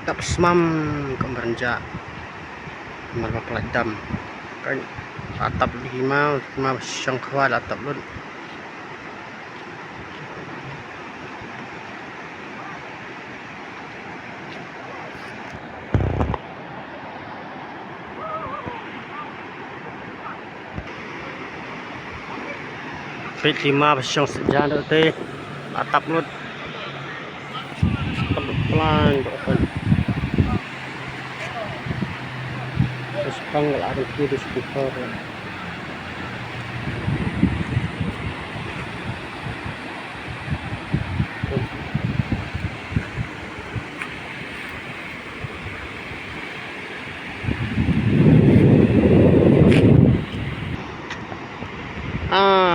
tapos mam kambaranja malapladam kan atap lima siyang kawal atap lun fit lima siyang sejan teh atap lun pelan open terus panggil ada kiri speaker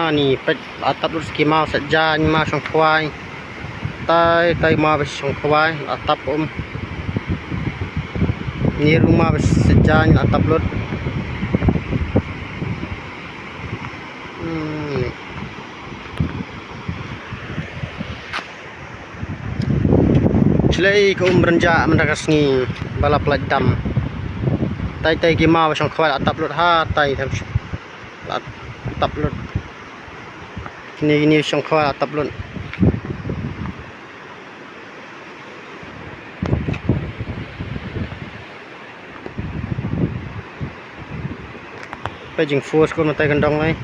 ni pet atap lun skimau sejan ma siyang kuai tay ma siyang kuai atap ni rumah sejan atap lun Silai ke berenjak mendakas ni balap ladam tay gimau siyang kuai atap lun ha tay atap lun ini siyang kuai atap lun pejing force ko matay kandang lai